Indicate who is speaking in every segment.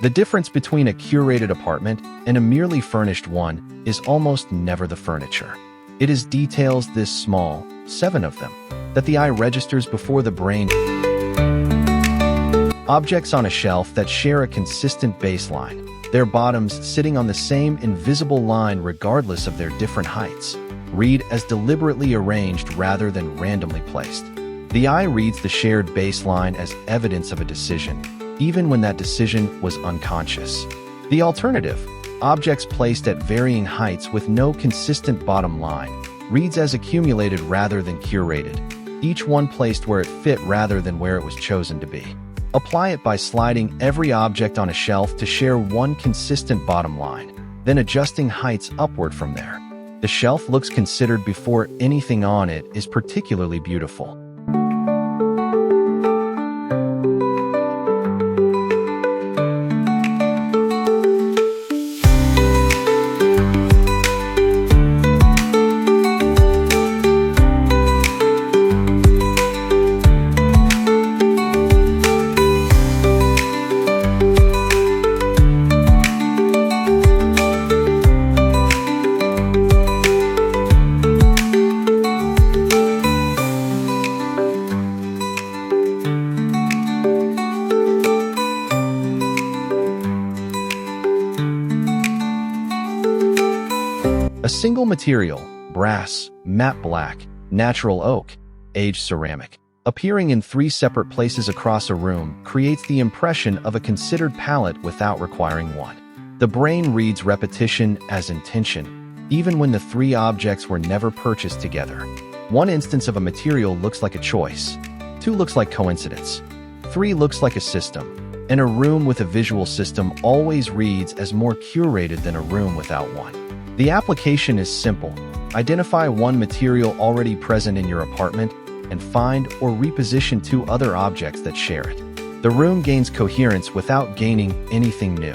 Speaker 1: The difference between a curated apartment and a merely furnished one is almost never the furniture. It is details this small, 7 of them, that the eye registers before the brain. Objects on a shelf that share a consistent baseline, their bottoms sitting on the same invisible line regardless of their different heights, read as deliberately arranged rather than randomly placed. The eye reads the shared baseline as evidence of a decision, even when that decision was unconscious. The alternative, objects placed at varying heights with no consistent bottom line, reads as accumulated rather than curated, each one placed where it fit rather than where it was chosen to be. Apply it by sliding every object on a shelf to share one consistent bottom line, then adjusting heights upward from there. The shelf looks considered before anything on it is particularly beautiful. A single material, brass, matte black, natural oak, aged ceramic, appearing in 3 separate places across a room creates the impression of a considered palette without requiring one. The brain reads repetition as intention, even when the 3 objects were never purchased together. 1 instance of a material looks like a choice, 2 looks like coincidence, 3 looks like a system, and a room with a visual system always reads as more curated than a room without one. The application is simple. Identify 1 material already present in your apartment and find or reposition 2 other objects that share it. The room gains coherence without gaining anything new.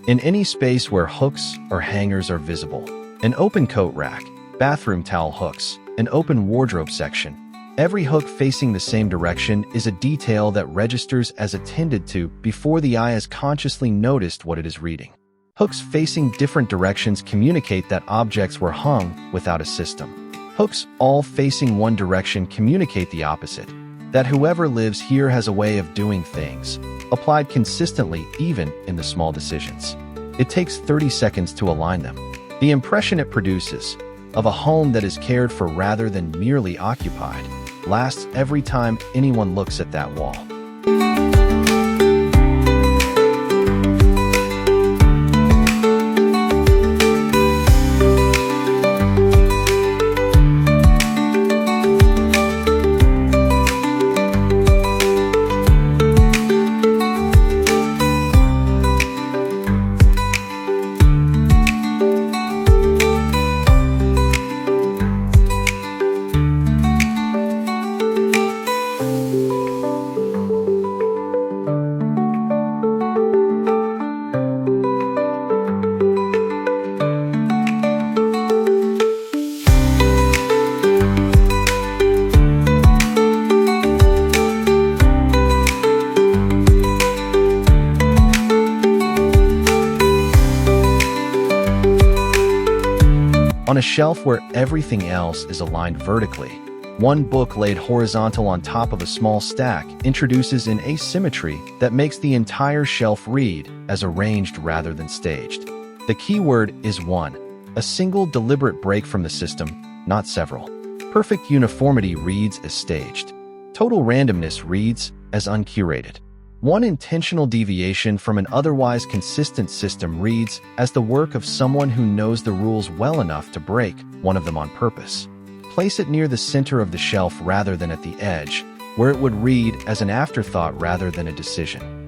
Speaker 1: In any space where hooks or hangers are visible, an open coat rack, bathroom towel hooks, an open wardrobe section, every hook facing the same direction is a detail that registers as attended to before the eye has consciously noticed what it is reading. Hooks facing different directions communicate that objects were hung without a system. Hooks all facing one direction communicate the opposite, that whoever lives here has a way of doing things, applied consistently even in the small decisions. It takes 30 seconds to align them. The impression it produces, of a home that is cared for rather than merely occupied, lasts every time anyone looks at that wall. On a shelf where everything else is aligned vertically, 1 book laid horizontal on top of a small stack introduces an asymmetry that makes the entire shelf read as arranged rather than staged. The key word is 1, a single deliberate break from the system, not several. Perfect uniformity reads as staged. Total randomness reads as uncurated. One intentional deviation from an otherwise consistent system reads as the work of someone who knows the rules well enough to break one of them on purpose. Place it near the center of the shelf rather than at the edge, where it would read as an afterthought rather than a decision.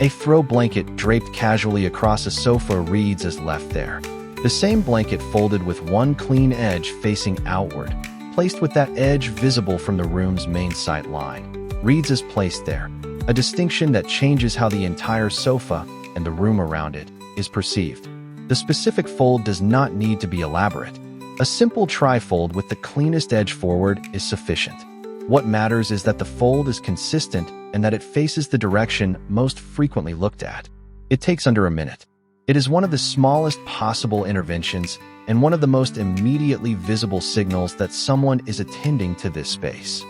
Speaker 1: A throw blanket draped casually across a sofa reads as left there. The same blanket folded with one clean edge facing outward, placed with that edge visible from the room's main sight line, reads as placed there, a distinction that changes how the entire sofa and the room around it is perceived. The specific fold does not need to be elaborate. A simple trifold with the cleanest edge forward is sufficient. What matters is that the fold is consistent and that it faces the direction most frequently looked at. It takes under a minute. It is one of the smallest possible interventions and one of the most immediately visible signals that someone is attending to this space.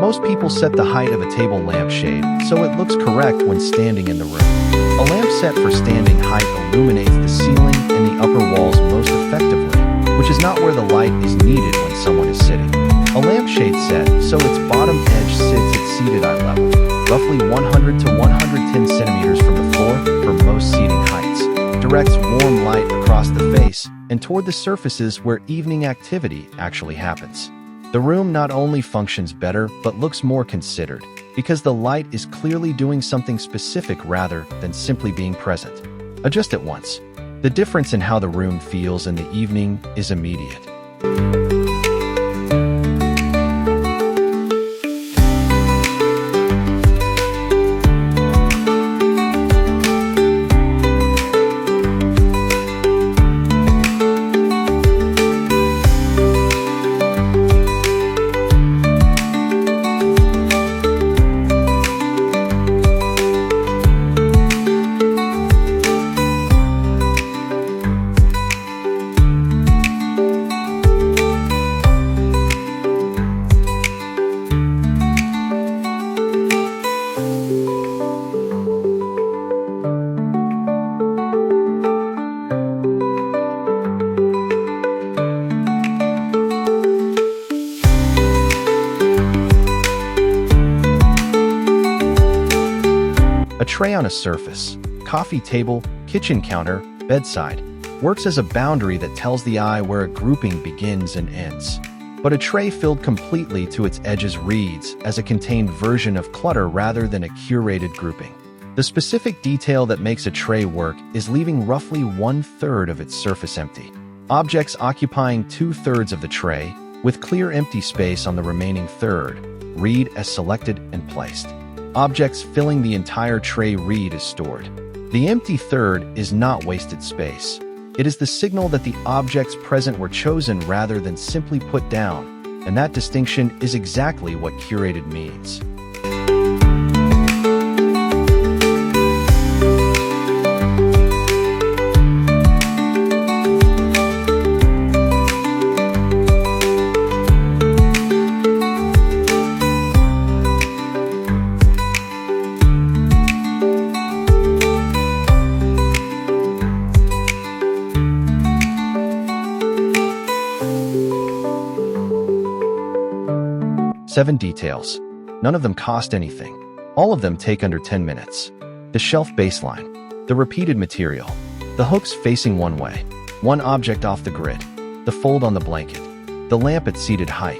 Speaker 1: Most people set the height of a table lampshade so it looks correct when standing in the room. A lamp set for standing height illuminates the ceiling and the upper walls most effectively, which is not where the light is needed when someone is sitting. A lampshade set so its bottom edge sits at seated eye level, roughly 100 to 110 centimeters from the floor for most seating heights, directs warm light across the face and toward the surfaces where evening activity actually happens. The room not only functions better, but looks more considered, because the light is clearly doing something specific rather than simply being present. Adjust it once. The difference in how the room feels in the evening is immediate. A tray on a surface, coffee table, kitchen counter, bedside, works as a boundary that tells the eye where a grouping begins and ends. But a tray filled completely to its edges reads as a contained version of clutter rather than a curated grouping. The specific detail that makes a tray work is leaving roughly 1/3 of its surface empty. Objects occupying 2/3 of the tray, with clear empty space on the remaining third, read as selected and placed. Objects filling the entire tray read as stored. The empty third is not wasted space. It is the signal that the objects present were chosen rather than simply put down, and that distinction is exactly what curated means. Seven details. None of them cost anything. All of them take under 10 minutes. The shelf baseline. The repeated material. The hooks facing one way. One object off the grid. The fold on the blanket. The lamp at seated height.